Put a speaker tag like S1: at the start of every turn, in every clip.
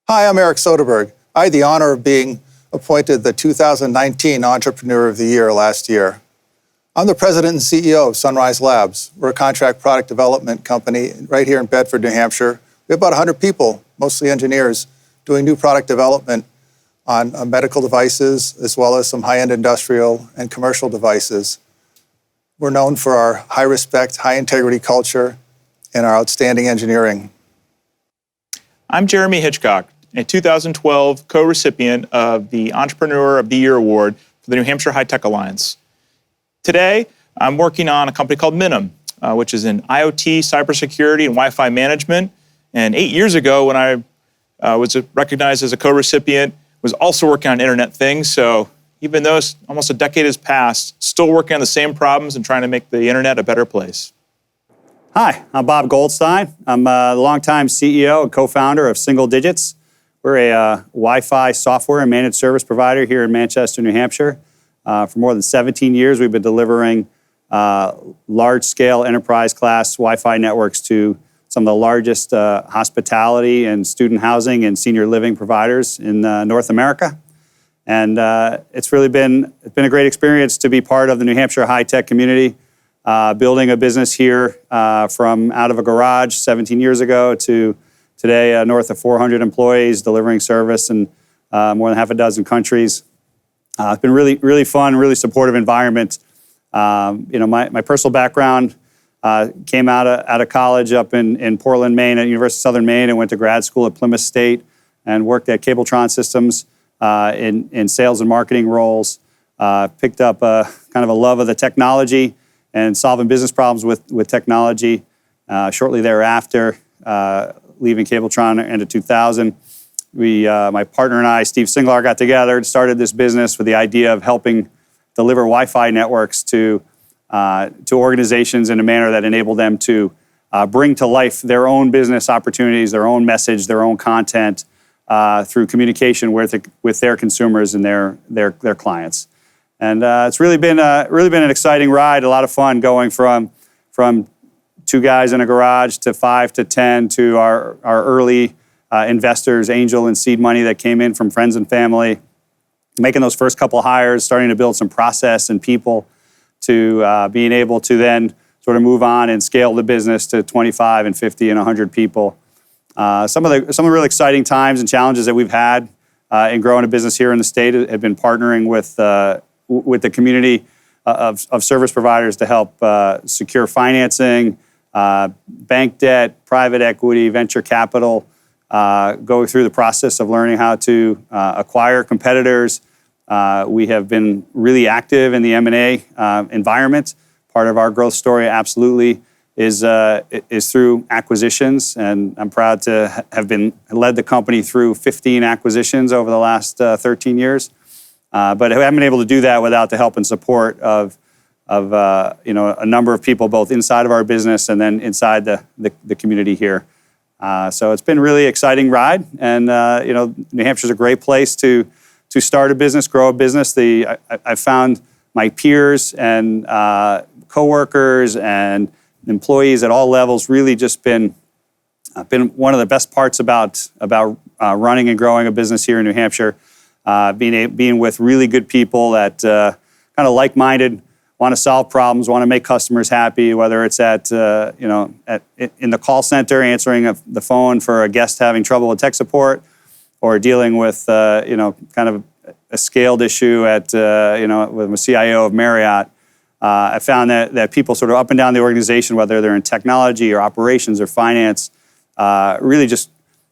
S1: Hi, I'm Eric Soederberg. I had the honor of being appointed the 2019 Entrepreneur of the Year last year. I'm the president and CEO of Sunrise Labs. We're a contract product development company right here in Bedford, New Hampshire. We have about 100 people, mostly engineers, doing new product development on medical devices, as well as some high-end industrial and commercial devices. We're known for our high respect, high integrity culture, and our outstanding engineering.
S2: I'm Jeremy Hitchcock, a 2012 co-recipient of the Entrepreneur of the Year Award for the New Hampshire High Tech Alliance. Today, I'm working on a company called Minim, which is in IoT, cybersecurity, and Wi-Fi management. And 8 years ago, when I was recognized as a co-recipient, was also working on Internet things. So even though almost a decade has passed, still working on the same problems and trying to make the Internet a better place.
S3: Hi, I'm Bob Goldstein. I'm the longtime CEO and co-founder of Single Digits. We're a Wi-Fi software and managed service provider here in Manchester, New Hampshire. For more than 17 years, we've been delivering large-scale enterprise-class Wi-Fi networks to some of the largest hospitality and student housing and senior living providers in North America. And it's been a great experience to be part of the New Hampshire high-tech community, building a business here from out of a garage 17 years ago to today north of 400 employees, delivering service in more than half a dozen countries. It's been really fun, really supportive environment. My personal background came out of college up in Portland, Maine, at University of Southern Maine, and went to grad school at Plymouth State and worked at Cabletron Systems in sales and marketing roles. Picked up kind of a love of the technology and solving business problems with technology. Shortly thereafter, leaving Cabletron end of 2000, my partner and I, Steve Singlar, got together and started this business with the idea of helping deliver Wi-Fi networks to organizations in a manner that enabled them to bring to life their own business opportunities, their own message, their own content through communication with their consumers and their clients. And it's really been an exciting ride, a lot of fun, going from 2 guys in a garage to 5 to 10 to our early investors, angel and seed money that came in from friends and family, making those first couple hires, starting to build some process and people, to being able to then sort of move on and scale the business to 25 and 50 and 100 people. Some of the really exciting times and challenges that we've had in growing a business here in the state have been partnering with the community of service providers to help secure financing, bank debt, private equity, venture capital, go through the process of learning how to acquire competitors. We have been really active in the M&A environment. Part of our growth story absolutely is through acquisitions, and I'm proud to have led the company through 15 acquisitions over the last 13 years. But I haven't been able to do that without the help and support of a number of people, both inside of our business and then inside the community here. So it's been a really exciting ride, and New Hampshire's a great place to start a business, grow a business. I've found my peers and coworkers and employees at all levels really just been one of the best parts about running and growing a business here in New Hampshire. Being with really good people that kind of like-minded, want to solve problems, want to make customers happy, whether it's in the call center answering the phone for a guest having trouble with tech support, or dealing with kind of a scaled issue with a CIO of Marriott. I found that people sort of up and down the organization, whether they're in technology or operations or finance, really just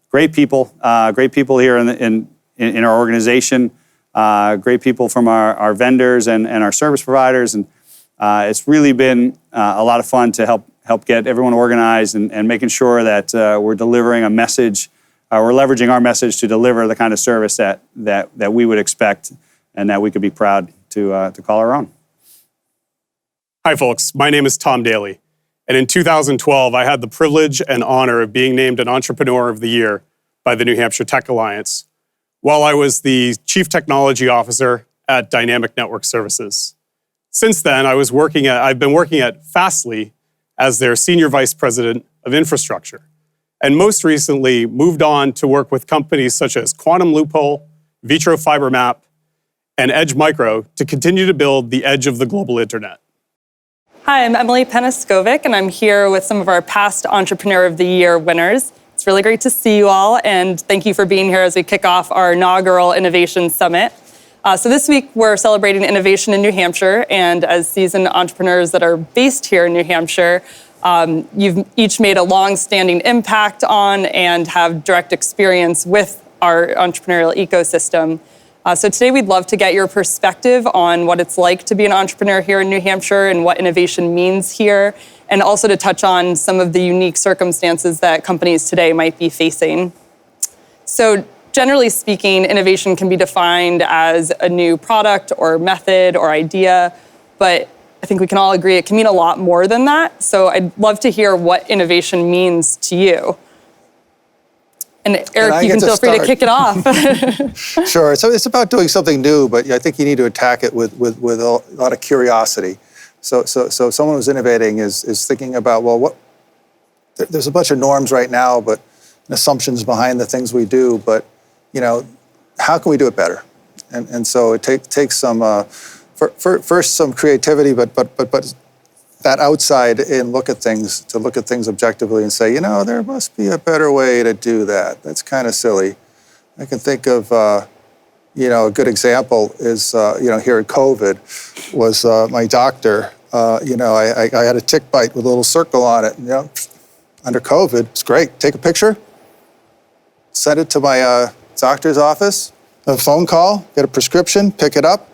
S3: great people here in our organization, great people from our vendors and our service providers. And it's really been a lot of fun to help get everyone organized and making sure that we're delivering a message. We're leveraging our message to deliver the kind of service that we would expect and that we could be proud to call our own.
S4: Hi, folks. My name is Tom Daly. And in 2012, I had the privilege and honor of being named an Entrepreneur of the Year by the New Hampshire Tech Alliance, while I was the Chief Technology Officer at Dynamic Network Services. Since then, I've been working at Fastly as their Senior Vice President of Infrastructure. and most recently moved on to work with companies such as Quantum Loophole, Vitro Fiber Map, and Edge Micro to continue to build the edge of the global internet.
S5: Hi, I'm Emily Penaskovic, and I'm here with some of our past Entrepreneur of the Year winners. It's really great to see you all, and thank you for being here as we kick off our inaugural Innovation Summit. So this week, we're celebrating innovation in New Hampshire, and as seasoned entrepreneurs that are based here in New Hampshire, you've each made a long-standing impact on and have direct experience with our entrepreneurial ecosystem. So today we'd love to get your perspective on what it's like to be an entrepreneur here in New Hampshire and what innovation means here, and also to touch on some of the unique circumstances that companies today might be facing. So generally speaking, innovation can be defined as a new product or method or idea, but I think we can all agree it can mean a lot more than that. So I'd love to hear what innovation means to you. And Eric, you can feel free to kick it off.
S1: Sure. So it's about doing something new, but I think you need to attack it with a lot of curiosity. So someone who's innovating is thinking about, well, there's a bunch of norms right now, but assumptions behind the things we do, but how can we do it better? And so it takes some first some creativity, but that outside in look at things objectively and say, there must be a better way to do that. That's kind of silly. I can think of a good example is here at COVID was my doctor. I had a tick bite with a little circle on it. Under COVID, it's great. Take a picture, send it to my doctor's office, a phone call, get a prescription, pick it up.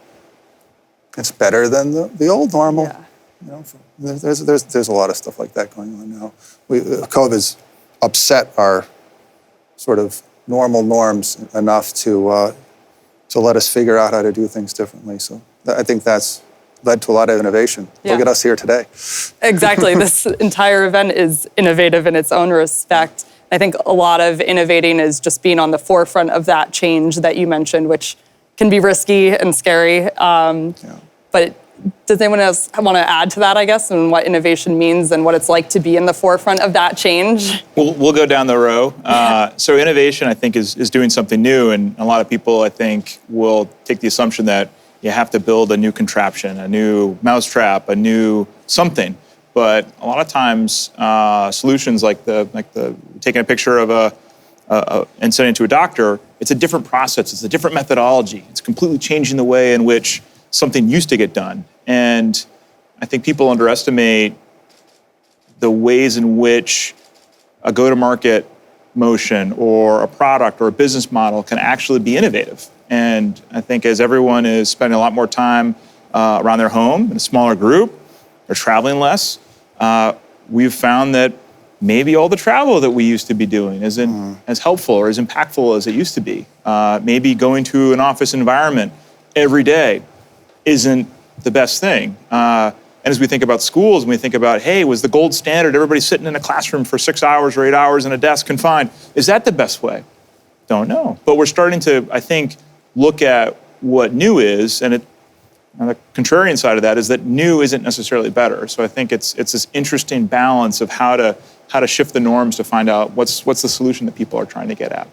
S1: It's better than the old normal.
S5: Yeah.
S1: There's a lot of stuff like that going on now. COVID's upset our sort of normal norms enough to let us figure out how to do things differently. So I think that's led to a lot of innovation.
S5: Yeah.
S1: Look at us here today.
S5: Exactly. This entire event is innovative in its own respect. I think a lot of innovating is just being on the forefront of that change that you mentioned, which can be risky and scary. But does anyone else want to add to that, I guess, and what innovation means and what it's like to be in the forefront of that change?
S2: We'll go down the row. So innovation, I think, is doing something new, and a lot of people, I think, will take the assumption that you have to build a new contraption, a new mousetrap, a new something. But a lot of times, solutions like the taking a picture of and sending it to a doctor, it's a different process, it's a different methodology. It's completely changing the way in which something used to get done. And I think people underestimate the ways in which a go-to-market motion or a product or a business model can actually be innovative. And I think as everyone is spending a lot more time around their home in a smaller group, they're traveling less, we've found that maybe all the travel that we used to be doing isn't as helpful or as impactful as it used to be. Maybe going to an office environment every day isn't the best thing. And as we think about schools, and we think about, hey, was the gold standard everybody sitting in a classroom for 6 hours or 8 hours in a desk confined? Is that the best way? Don't know. But we're starting to, I think, look at what new is, and the contrarian side of that is that new isn't necessarily better. So I think it's this interesting balance of how to shift the norms to find out what's the solution that people are trying to get at.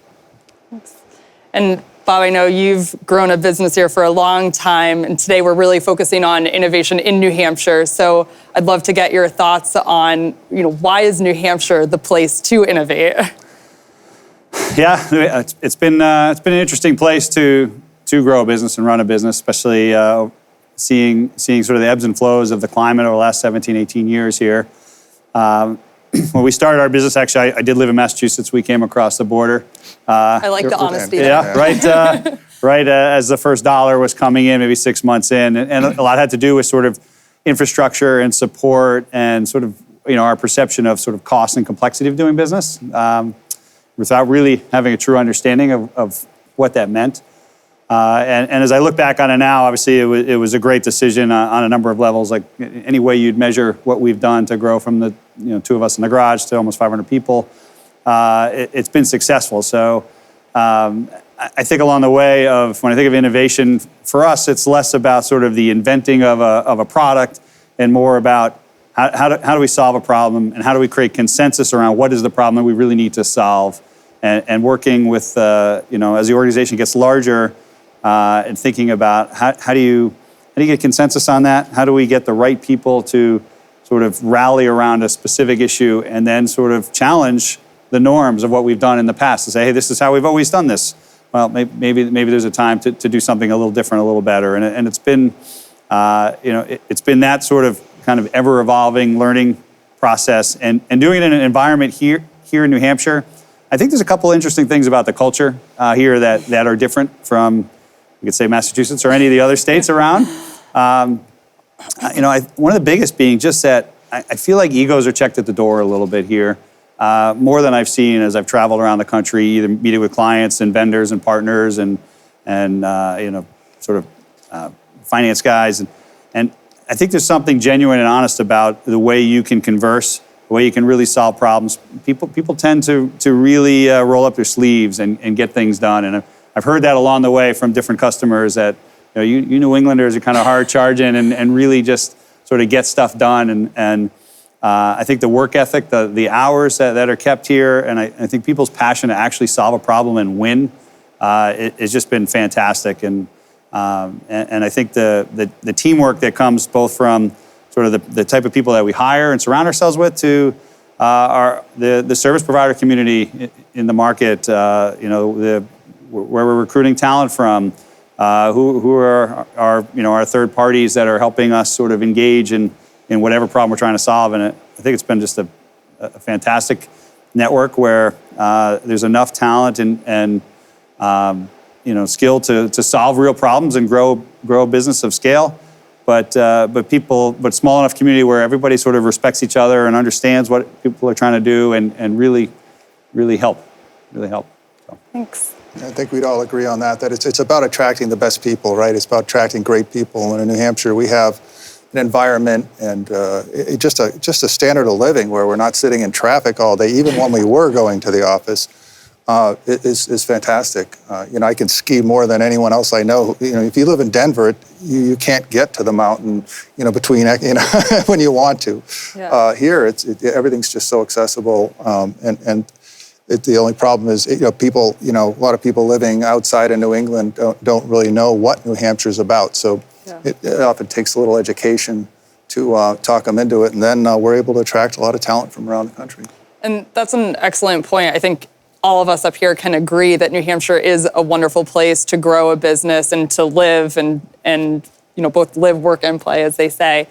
S5: And Bob, I know you've grown a business here for a long time, and today we're really focusing on innovation in New Hampshire. So I'd love to get your thoughts on, why is New Hampshire the place to innovate?
S3: Yeah, it's been an interesting place to grow a business and run a business, especially seeing sort of the ebbs and flows of the climate over the last 17, 18 years here. When we started our business, actually, I did live in Massachusetts. We came across the border.
S5: I like the honesty there.
S3: Yeah, right as the first dollar was coming in, maybe 6 months in. And a lot had to do with sort of infrastructure and support and sort of, our perception of sort of cost and complexity of doing business without really having a true understanding of what that meant. And as I look back on it now, obviously it was a great decision on a number of levels. Like any way you'd measure what we've done to grow from the two of us in the garage to almost 500 people, it's been successful. So I think along the way when I think of innovation, for us, it's less about sort of the inventing of a product and more about how do we solve a problem, and how do we create consensus around what is the problem that we really need to solve, and working with, as the organization gets larger, and thinking about how do you get consensus on that? How do we get the right people to sort of rally around a specific issue and then sort of challenge the norms of what we've done in the past to say, hey, this is how we've always done this. Well, maybe there's a time to do something a little different, a little better. And it's been, it's been that sort of kind of ever-evolving learning process, and doing it in an environment here in New Hampshire. I think there's a couple interesting things about the culture here that are different from, you could say, Massachusetts or any of the other states around. One of the biggest being just that I feel like egos are checked at the door a little bit here, more than I've seen as I've traveled around the country, either meeting with clients and vendors and partners and finance guys. And I think there's something genuine and honest about the way you can converse, the way you can really solve problems. People tend to really roll up their sleeves and get things done. And I've heard that along the way from different customers that, you New Englanders are kind of hard charging and really just sort of get stuff done. And I think the work ethic, the hours that are kept here, and I think people's passion to actually solve a problem and win, it's just been fantastic. And I think the teamwork that comes both from sort of the type of people that we hire and surround ourselves with to the service provider community in the market, where we're recruiting talent from, who are our third parties that are helping us sort of engage in whatever problem we're trying to solve. And I think it's been just a fantastic network where there's enough talent and skill to solve real problems and grow a business of scale. But small enough community where everybody sort of respects each other and understands what people are trying to do and really help. So.
S5: Thanks.
S1: I think we'd all agree on that it's about attracting the best people, right? It's about attracting great people. And in New Hampshire, we have an environment and just a standard of living where we're not sitting in traffic all day, even when we were going to the office, is fantastic. I can ski more than anyone else I know. If you live in Denver, you can't get to the mountain, between, when you want to.
S5: Yeah.
S1: Here, everything's just so accessible, and the only problem is, people, a lot of people living outside of New England don't really know what New Hampshire's about. So
S5: Yeah.
S1: it often takes a little education to talk them into it, and then we're able to attract a lot of talent from around the country.
S5: And that's an excellent point. I think all of us up here can agree that New Hampshire is a wonderful place to grow a business and to live and both live, work, and play, as they say.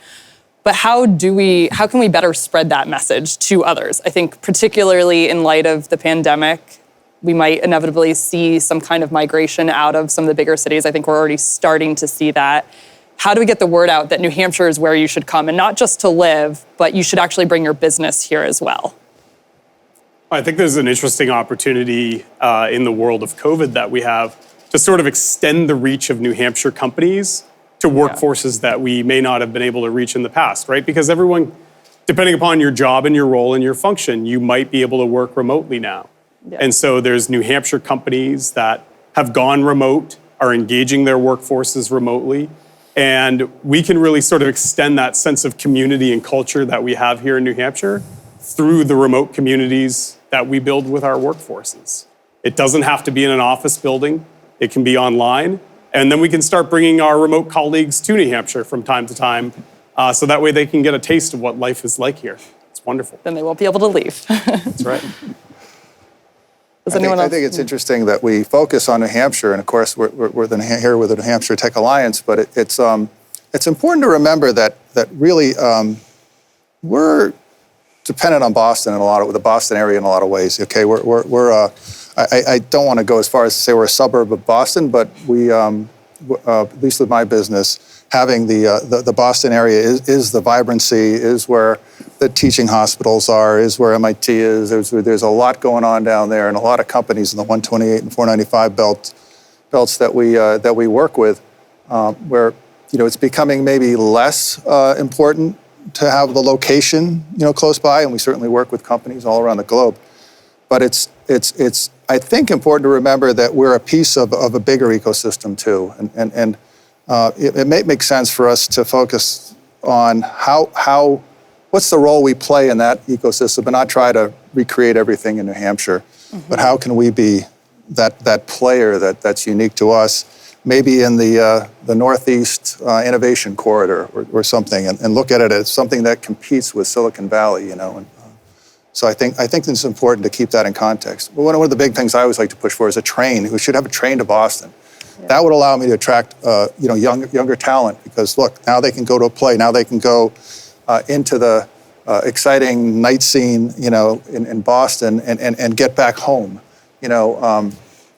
S5: But how can we better spread that message to others? I think particularly in light of the pandemic, we might inevitably see some kind of migration out of some of the bigger cities. I think we're already starting to see that. How do we get the word out that New Hampshire is where you should come, and not just to live, but you should actually bring your business here as well?
S4: I think there's an interesting opportunity in the world of COVID that we have to sort of extend the reach of New Hampshire companies to workforces that we may not have been able to reach in the past, right? Because everyone, depending upon your job and your role and your function, you might be able to work remotely now.
S5: Yeah.
S4: And so there's New Hampshire companies that have gone remote, are engaging their workforces remotely, and we can really sort of extend that sense of community and culture that we have here in New Hampshire through the remote communities that we build with our workforces. It doesn't have to be in an office building. It can be online. And then we can start bringing our remote colleagues to New Hampshire from time to time, so that way they can get a taste of what life is like here. It's wonderful.
S5: Then they won't be able to leave.
S4: That's right.
S1: I think it's interesting that we focus on New Hampshire, and of course we're here with the New Hampshire Tech Alliance. But it's important to remember that really we're dependent on Boston the Boston area in a lot of ways. Okay, I don't want to go as far as to say we're a suburb of Boston, but we, at least with my business, having the Boston area is the vibrancy, is where the teaching hospitals are, is where MIT is. There's a lot going on down there, and a lot of companies in the 128 and 495 belts that we work with, where it's becoming maybe less important to have the location close by, and we certainly work with companies all around the globe. But it's I think important to remember that we're a piece of a bigger ecosystem too, and it may make sense for us to focus on how what's the role we play in that ecosystem, and not try to recreate everything in New Hampshire, but how can we be that player that's unique to us, maybe in the Northeast Innovation Corridor or something, and look at it as something that competes with Silicon Valley, So I think it's important to keep that in context. One of the big things I always like to push for is a train. We should have a train to Boston. Yeah. That would allow me to attract younger talent, because look, now they can go to a play. Now they can go into the exciting night scene, in Boston and get back home.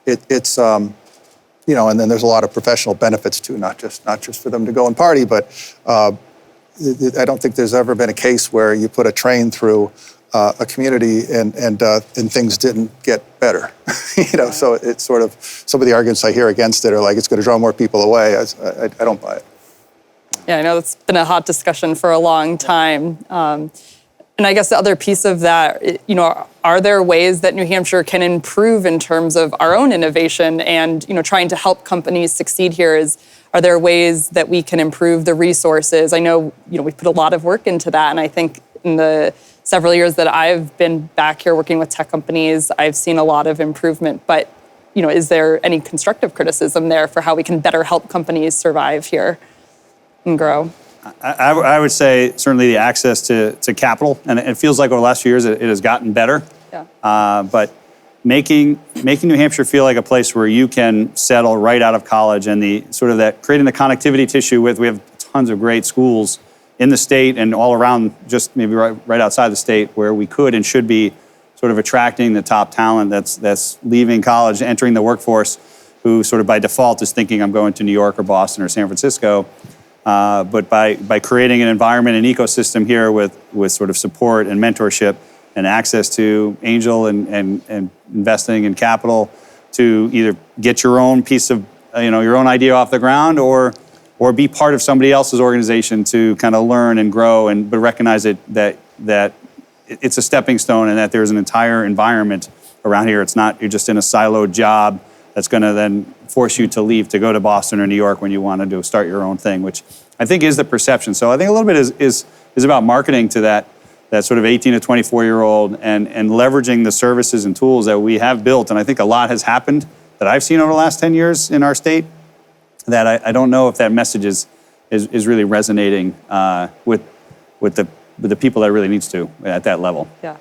S1: It's and then there's a lot of professional benefits too, not just for them to go and party, but I don't think there's ever been a case where you put a train through a community and things didn't get better. So it's sort of, some of the arguments I hear against it are like it's going to draw more people away. I don't buy it.
S5: Yeah, I know it's been a hot discussion for a long time. And I guess the other piece of that, are there ways that New Hampshire can improve in terms of our own innovation and, trying to help companies succeed here? Are there ways that we can improve the resources? I know, we put a lot of work into that, and I think in the several years that I've been back here working with tech companies, I've seen a lot of improvement. But, is there any constructive criticism there for how we can better help companies survive here and grow?
S3: I would say certainly the access to capital, and it feels like over the last few years it has gotten better. Yeah. But making New Hampshire feel like a place where you can settle right out of college, and the sort of that creating the connectivity tissue we have tons of great schools in the state and all around, just maybe right outside the state, where we could and should be sort of attracting the top talent that's leaving college, entering the workforce, who sort of by default is thinking I'm going to New York or Boston or San Francisco. But by creating an environment, an ecosystem here with sort of support and mentorship and access to angel and investing and capital to either get your own piece of, your own idea off the ground or be part of somebody else's organization to kind of learn and grow, but recognize that it's a stepping stone and that there's an entire environment around here. It's not, you're just in a siloed job that's going to then force you to leave to go to Boston or New York when you want to start your own thing, which I think is the perception. So I think a little bit is about marketing to that sort of 18 to 24-year-old and leveraging the services and tools that we have built. And I think a lot has happened that I've seen over the last 10 years in our state that I don't know if that message is really resonating with the people that it really needs to at that level.
S5: Yeah.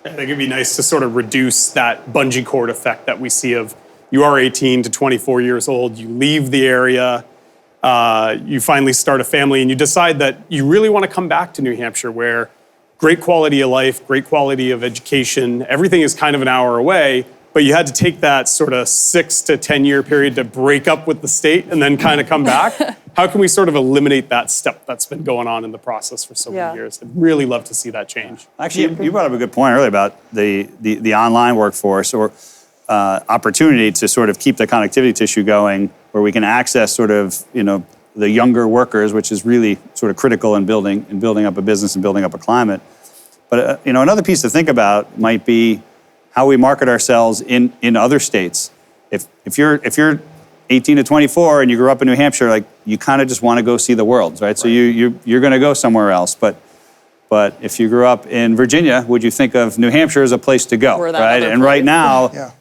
S4: I think it'd be nice to sort of reduce that bungee cord effect that we see of you are 18 to 24 years old, you leave the area, you finally start a family, and you decide that you really want to come back to New Hampshire, where great quality of life, great quality of education, everything is kind of an hour away, but you had to take that sort of 6 to 10 year period to break up with the state and then kind of come back. How can we sort of eliminate that step that's been going on in the process for so many years? I'd really love to see that change.
S3: Actually, you brought up a good point earlier about the online workforce or opportunity to sort of keep the connectivity tissue going, where we can access sort of, the younger workers, which is really sort of critical in building up a business and building up a climate. But another piece to think about might be how we market ourselves in other states. If you're 18 to 24 and you grew up in New Hampshire, like you kind of just want to go see the world, right? So you're going to go somewhere else. But if you grew up in Virginia, would you think of New Hampshire as a place to go, right? And right now,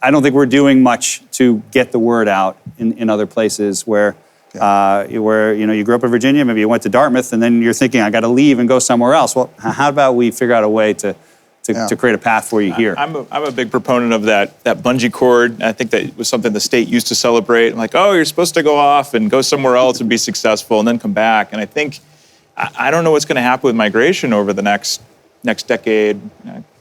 S3: I don't think we're doing much to get the word out in other places where you grew up in Virginia, maybe you went to Dartmouth, and then you're thinking, I got to leave and go somewhere else. Well, how about we figure out a way to create a path for you here?
S2: I'm a big proponent of that bungee cord. I think that was something the state used to celebrate. I'm like, oh, you're supposed to go off and go somewhere else and be successful and then come back. And I think, I don't know what's going to happen with migration over the next decade,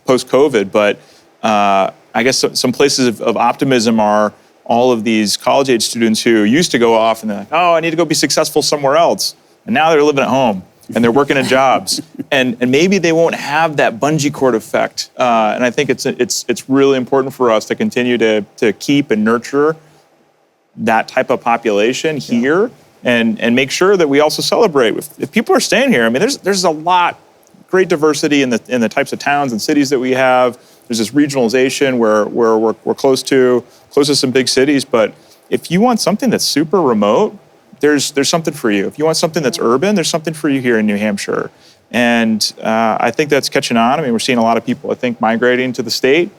S2: post-COVID, but I guess some places of optimism are all of these college-age students who used to go off and they're like, oh, I need to go be successful somewhere else. And now they're living at home. And they're working in jobs, and maybe they won't have that bungee cord effect. And I think it's really important for us to continue to keep and nurture that type of population here, and make sure that we also celebrate. If people are staying here, I mean, there's a lot great diversity in the types of towns and cities that we have. There's this regionalization where we're close to some big cities, but if you want something that's super remote, there's something for you. If you want something that's urban, there's something for you here in New Hampshire. And I think that's catching on. I mean, we're seeing a lot of people, I think, migrating to the state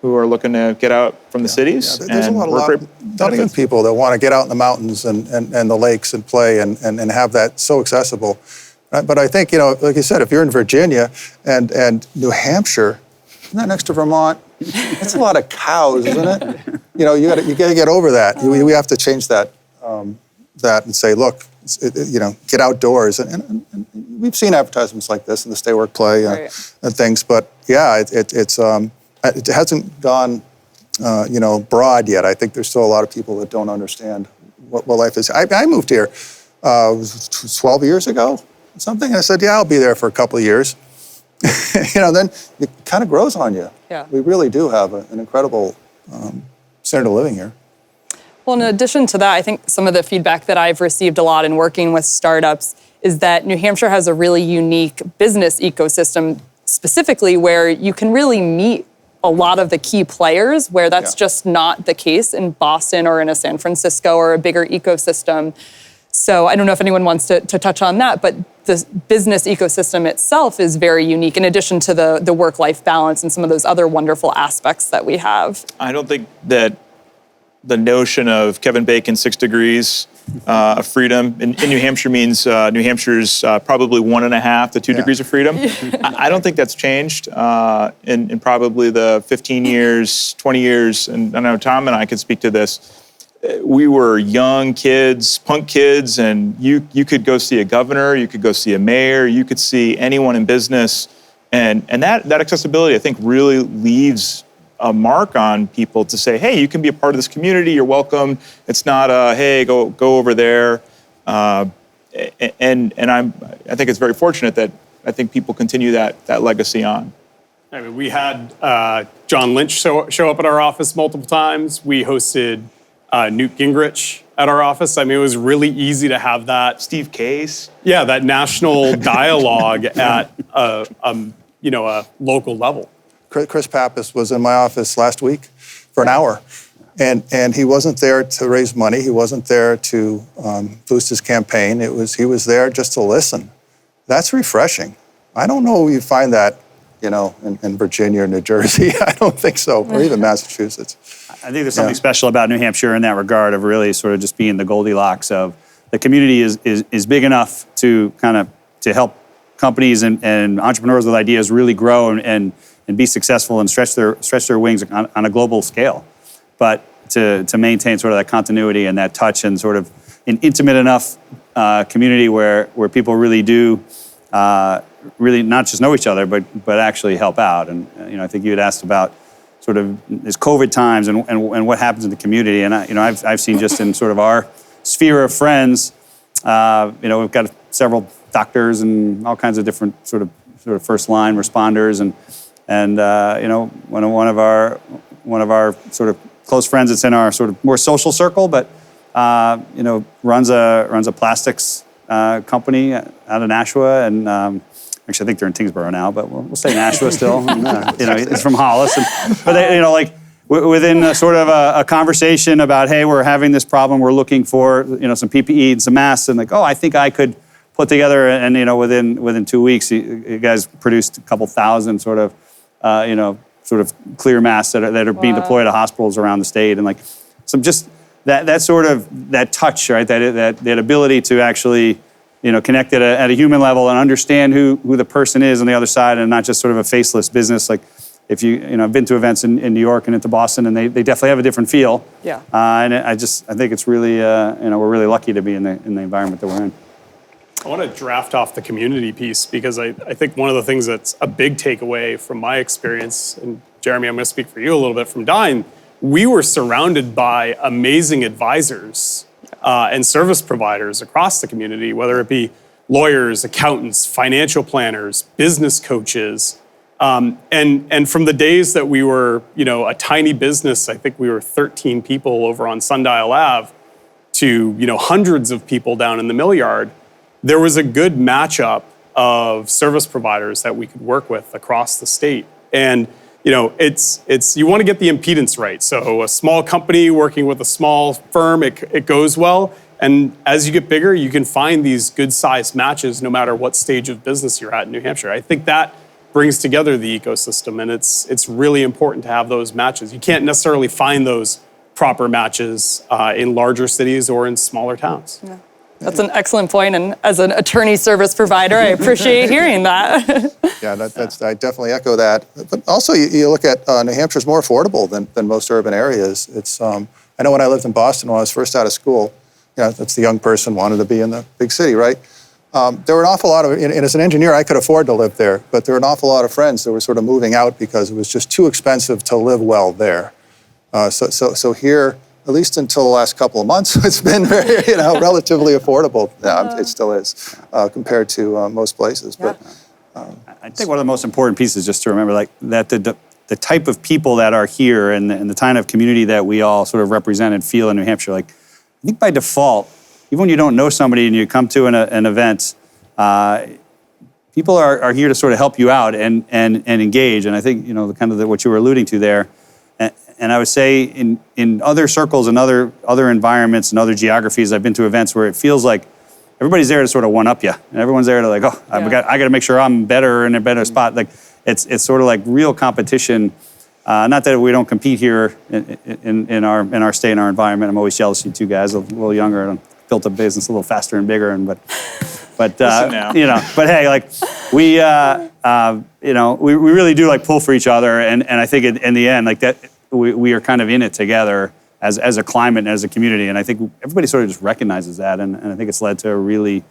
S2: who are looking to get out from the cities.
S1: There's a lot of Nottingham people that want to get out in the mountains and the lakes and play and have that so accessible. But I think, like you said, if you're in Virginia and New Hampshire, isn't that next to Vermont? That's a lot of cows, isn't it? You got to get over that. We have to change that and say, look, get outdoors. And we've seen advertisements like this in the Stay Work Play and things. But yeah, it hasn't gone, broad yet. I think there's still a lot of people that don't understand what life is. I moved here 12 years ago, something. I said, yeah, I'll be there for a couple of years. Then it kind of grows on you.
S5: Yeah.
S1: We really do have an incredible standard of living here.
S5: Well, in addition to that, I think some of the feedback that I've received a lot in working with startups is that New Hampshire has a really unique business ecosystem, specifically where you can really meet a lot of the key players, where that's just not the case in Boston or in a San Francisco or a bigger ecosystem. So I don't know if anyone wants to touch on that, but the business ecosystem itself is very unique, in addition to the work-life balance and some of those other wonderful aspects that we have. I
S2: don't think that the notion of Kevin Bacon's 6 degrees of freedom in New Hampshire means New Hampshire's probably 1.5 to 2 degrees of freedom. I don't think that's changed in probably the 15 years, 20 years, and I know Tom and I could speak to this. We were young kids, punk kids, and you could go see a governor, you could go see a mayor, you could see anyone in business, and that accessibility, I think, really leaves a mark on people to say, hey, you can be a part of this community, you're welcome. It's not hey, go over there. And I think it's very fortunate that I think people continue that legacy on.
S4: I mean, we had John Lynch show up at our office multiple times. We hosted Newt Gingrich at our office. I mean, it was really easy to have that.
S2: Steve Case.
S4: Yeah, that national dialogue at a local level.
S1: Chris Pappas was in my office last week for an hour, and he wasn't there to raise money. He wasn't there to boost his campaign. He was there just to listen. That's refreshing. I don't know if you find that, in Virginia or New Jersey. I don't think so, or even Massachusetts.
S3: I think there's something special about New Hampshire in that regard of really sort of just being the Goldilocks of the community is big enough to to help companies and entrepreneurs with ideas really grow and be successful and stretch their wings on a global scale. But to maintain sort of that continuity and that touch and sort of an intimate enough community where people really do really not just know each other, but actually help out. And I think you had asked about sort of these COVID times and what happens in the community. And I've seen just in sort of our sphere of friends, we've got several doctors and all kinds of different sort of first line responders and one of our sort of close friends that's in our sort of more social circle, but runs a plastics company out of Nashua, and actually I think they're in Tingsboro now, but we'll stay in Nashua still. He's from Hollis, but they, within sort of a conversation about, hey, we're having this problem, we're looking for some PPE and some masks, and like, oh, I think I could put together, and within 2 weeks, you guys produced a couple thousand sort of clear masks that are being deployed to hospitals around the state, and like some just that sort of that touch, right? That ability to actually connect at a human level and understand who the person is on the other side, and not just sort of a faceless business. Like if I've been to events in New York and into Boston, and they definitely have a different feel.
S5: Yeah.
S3: And I think it's really we're really lucky to be in the environment that we're in.
S4: I want to draft off the community piece because I think one of the things that's a big takeaway from my experience, and Jeremy, I'm going to speak for you a little bit from Dine, we were surrounded by amazing advisors and service providers across the community, whether it be lawyers, accountants, financial planners, business coaches. And from the days that we were, a tiny business, I think we were 13 people over on Sundial Ave, to, hundreds of people down in the Mill Yard, there was a good matchup of service providers that we could work with across the state. And, it's you want to get the impedance right. So a small company working with a small firm, it goes well. And as you get bigger, you can find these good-sized matches no matter what stage of business you're at in New Hampshire. I think that brings together the ecosystem, and it's really important to have those matches. You can't necessarily find those proper matches in larger cities or in smaller towns.
S5: Yeah. That's an excellent point, and as an attorney service provider, I appreciate hearing that.
S1: Yeah, I definitely echo that. But also, you look at New Hampshire's more affordable than most urban areas. It's I know when I lived in Boston when I was first out of school, that's the young person wanted to be in the big city, right? There were an awful lot of, and as an engineer, I could afford to live there, but there were an awful lot of friends that were sort of moving out because it was just too expensive to live well there. So here, at least until the last couple of months, it's been very, relatively affordable. It still is compared to most places.
S5: Yeah.
S1: But
S3: I think one of the most important pieces just to remember, that the type of people that are here and the kind of community that we all sort of represent and feel in New Hampshire, I think by default, even when you don't know somebody and you come to an event, people are here to sort of help you out and engage. And I think, what you were alluding to there. And I would say in other circles and other environments and other geographies, I've been to events where it feels like everybody's there to sort of one-up you. And everyone's there to I got to make sure I'm better in a better spot. It's sort of like real competition. Not that we don't compete here in our state and our environment. I'm always jealous of you two guys, a little younger and built a business a little faster and bigger. But hey, we really do pull for each other. And I think in the end, that we are kind of in it together as a climate and as a community. And I think everybody sort of just recognizes that. And I think it's led to a really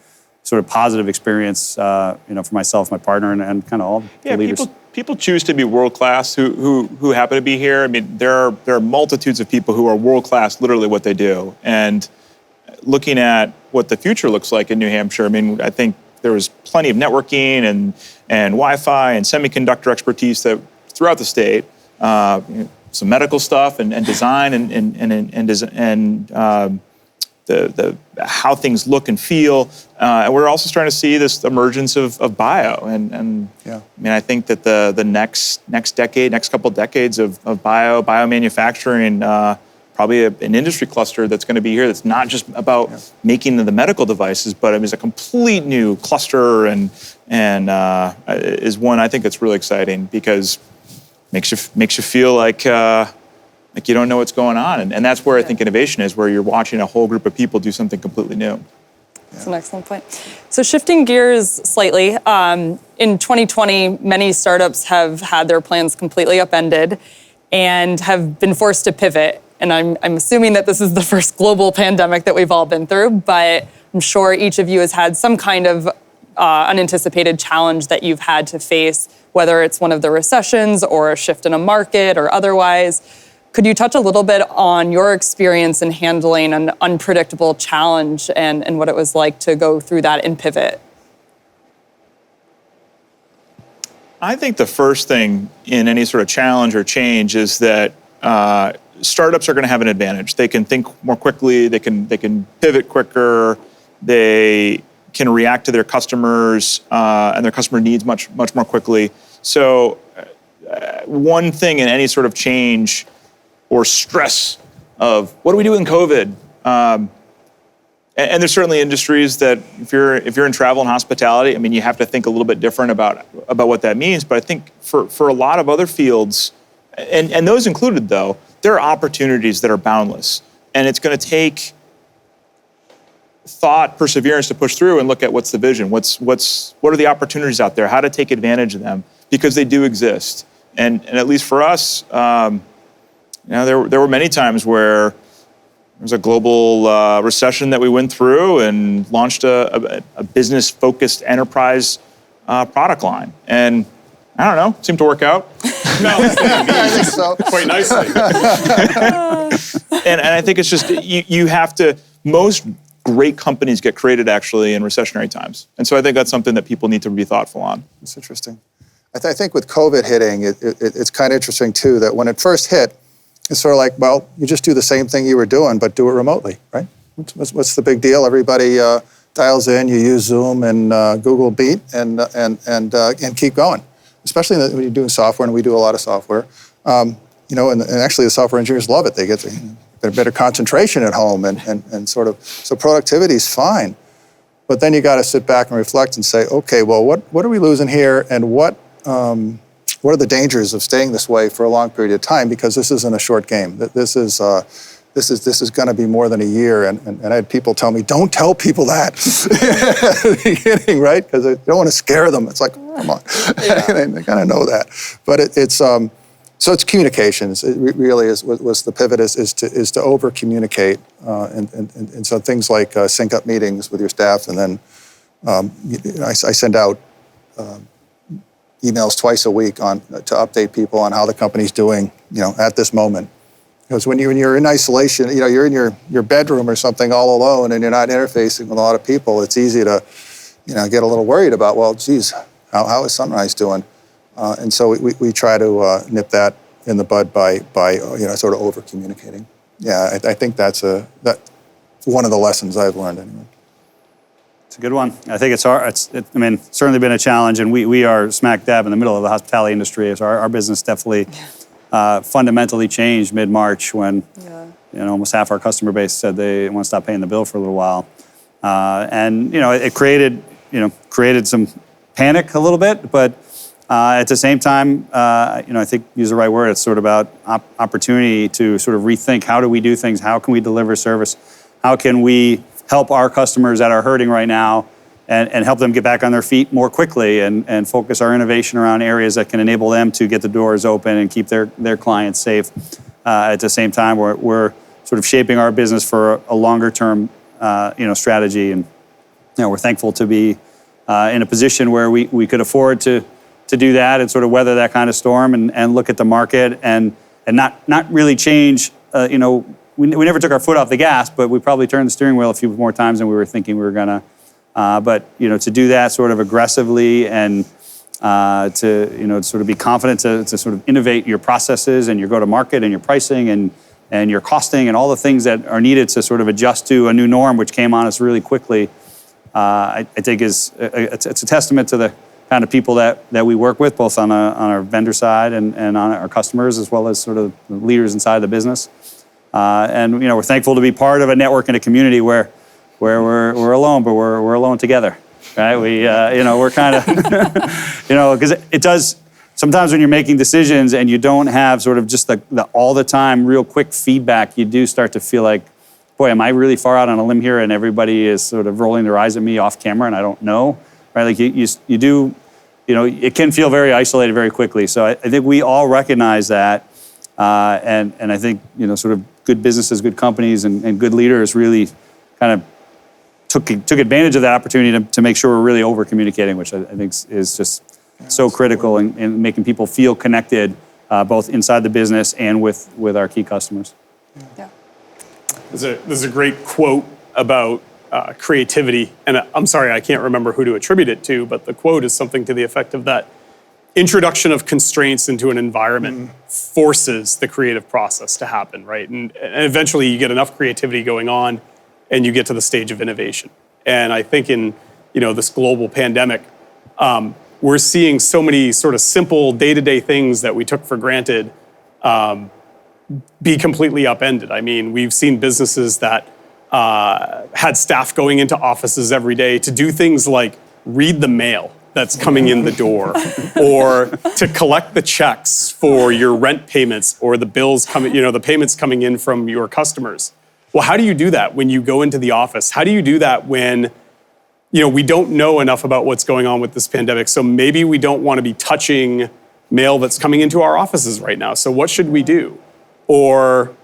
S3: sort of positive experience, for myself, my partner, and kind of all the leaders.
S2: People choose to be world class who happen to be here. I mean, there are multitudes of people who are world class, literally what they do. And looking at what the future looks like in New Hampshire, I mean, I think there was plenty of networking and Wi-Fi and semiconductor expertise that throughout the state. Some medical stuff and design and the how things look and feel, and we're also starting to see this emergence of bio, and
S1: yeah.
S2: I mean, I think that the next couple decades of bio manufacturing, probably an industry cluster that's going to be here that's not just about making the medical devices, but it is a complete new cluster and is one I think that's really exciting because makes you feel like you don't know what's going on, and that's where I think innovation is, where you're watching a whole group of people do something completely new.
S5: That's an excellent point. So shifting gears slightly, in 2020, many startups have had their plans completely upended and have been forced to pivot. And I'm assuming that this is the first global pandemic that we've all been through, but I'm sure each of you has had some kind of unanticipated challenge that you've had to face, whether it's one of the recessions or a shift in a market or otherwise. Could you touch a little bit on your experience in handling an unpredictable challenge and what it was like to go through that and pivot?
S2: I think the first thing in any sort of challenge or change is that startups are going to have an advantage. They can think more quickly, they can pivot quicker, they can react to their customers and their customer needs much more quickly. So one thing in any sort of change or stress of what do we do in COVID? And there's certainly industries that if you're in travel and hospitality, I mean, you have to think a little bit different about what that means. But I think for a lot of other fields, and those included though, there are opportunities that are boundless. And it's going to take thought, perseverance to push through and look at what's the vision, what are the opportunities out there, how to take advantage of them, because they do exist. And at least for us, there were many times where there was a global recession that we went through and launched a business-focused enterprise product line. And I don't know, it seemed to work out.
S1: I think so.
S4: Quite nicely.
S2: And I think it's just, you have to, most great companies get created actually in recessionary times. And so I think that's something that people need to be thoughtful on.
S1: It's interesting. I think with COVID hitting, it's kind of interesting too, that when it first hit, it's sort of like, well, you just do the same thing you were doing, but do it remotely, right? What's the big deal? Everybody dials in, you use Zoom and Google Meet and keep going. Especially when you're doing software, and we do a lot of software. And actually the software engineers love it. They get to better concentration at home and sort of, so productivity is fine. But then you got to sit back and reflect and say, okay, well, what are we losing here, and what are the dangers of staying this way for a long period of time? Because this isn't a short game. This is going to be more than a year. And I had people tell me, don't tell people that at the beginning, right? Because I don't want to scare them. It's like, come on, they kind of know that. But so it's communications. It really was the pivot is to over communicate, and so things like sync up meetings with your staff, and then I send out emails twice a week to update people on how the company's doing, at this moment. Because when you're in isolation, you're in your bedroom or something all alone, and you're not interfacing with a lot of people, it's easy to, get a little worried about, well, geez, how is Sunrise doing? And so we try to nip that in the bud by sort of over communicating. Yeah, I think that's one of the lessons I've learned anyway.
S3: It's a good one. I think it's hard. It's certainly been a challenge, and we are smack dab in the middle of the hospitality industry. So our business definitely fundamentally changed mid-March when almost half our customer base said they want to stop paying the bill for a little while, and it created some panic a little bit, but at the same time, I think use the right word. It's sort of about opportunity to sort of rethink how do we do things, how can we deliver service, how can we help our customers that are hurting right now and help them get back on their feet more quickly and focus our innovation around areas that can enable them to get the doors open and keep their clients safe. At the same time, we're sort of shaping our business for a longer term strategy, and we're thankful to be in a position where we could afford to do that and sort of weather that kind of storm and look at the market and not really change. We never took our foot off the gas, but we probably turned the steering wheel a few more times than we were thinking we were gonna. But to do that sort of aggressively and to sort of be confident to sort of innovate your processes and your go-to-market and your pricing and your costing and all the things that are needed to sort of adjust to a new norm, which came on us really quickly. I think it's a testament to the kind of people that we work with, both on our vendor side and on our customers, as well as sort of the leaders inside the business. And we're thankful to be part of a network and a community where we're alone, but we're alone together, right? We're kind of, because it does, sometimes when you're making decisions and you don't have sort of just the all the time real quick feedback, you do start to feel like, boy, am I really far out on a limb here and everybody is sort of rolling their eyes at me off camera and I don't know, right? Like you do, it can feel very isolated very quickly. So I think we all recognize that, and I think, sort of good businesses, good companies, and good leaders really kind of took advantage of that opportunity to make sure we're really over communicating, which I think is just so critical in making people feel connected, both inside the business and with our key customers.
S5: Yeah.
S4: There's a great quote about creativity, and I'm sorry, I can't remember who to attribute it to, but the quote is something to the effect of that introduction of constraints into an environment forces the creative process to happen, right? And eventually you get enough creativity going on and you get to the stage of innovation. And I think in this global pandemic, we're seeing so many sort of simple day-to-day things that we took for granted be completely upended. I mean, we've seen businesses that had staff going into offices every day to do things like read the mail that's coming in the door, or to collect the checks for your rent payments or the bills coming, the payments coming in from your customers. Well, how do you do that when you go into the office? How do you do that when, we don't know enough about what's going on with this pandemic, so maybe we don't want to be touching mail that's coming into our offices right now, so what should we do? Or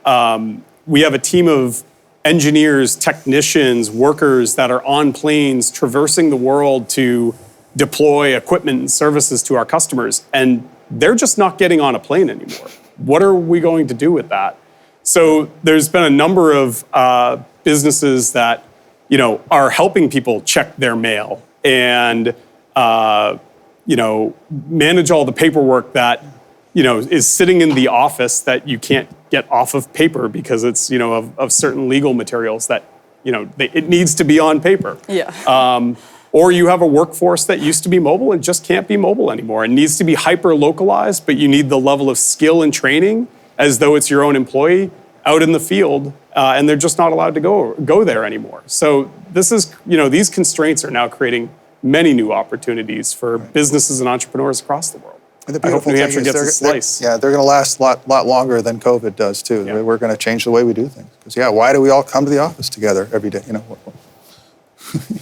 S4: we have a team of engineers, technicians, workers that are on planes traversing the world to deploy equipment and services to our customers, and they're just not getting on a plane anymore. What are we going to do with that? So there's been a number of businesses that, are helping people check their mail and, manage all the paperwork that, is sitting in the office that you can't get off of paper because it's, of certain legal materials that, it needs to be on paper.
S5: Yeah.
S4: Or you have a workforce that used to be mobile and just can't be mobile anymore. It needs to be hyper-localized, but you need the level of skill and training as though it's your own employee. out in the field, and they're just not allowed to go there anymore. So this is, these constraints are now creating many new opportunities for businesses and entrepreneurs across the world.
S1: And the
S4: I hope
S1: beautiful
S4: New
S1: thing
S4: Hampshire
S1: is
S4: gets a slice.
S1: they're going to last a lot longer than COVID does too.
S4: Yeah.
S1: We're going to change the way we do things. Because why do we all come to the office together every day?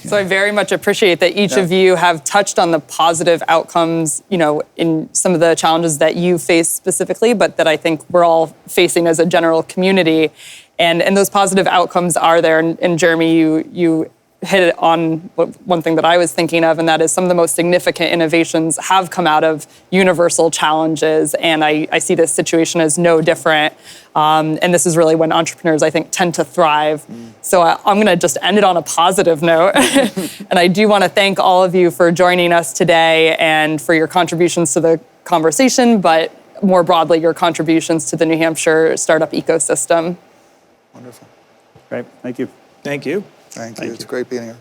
S5: So I very much appreciate that each of you have touched on the positive outcomes, in some of the challenges that you face specifically, but that I think we're all facing as a general community. And those positive outcomes are there. And Jeremy, you hit it on one thing that I was thinking of, and that is some of the most significant innovations have come out of universal challenges. And I see this situation as no different. And this is really when entrepreneurs, I think, tend to thrive. So I'm going to just end it on a positive note. And I do want to thank all of you for joining us today and for your contributions to the conversation, but more broadly, your contributions to the New Hampshire startup ecosystem.
S1: Wonderful.
S3: Great. Thank you.
S2: Thank you.
S1: Thank you. It's great being here.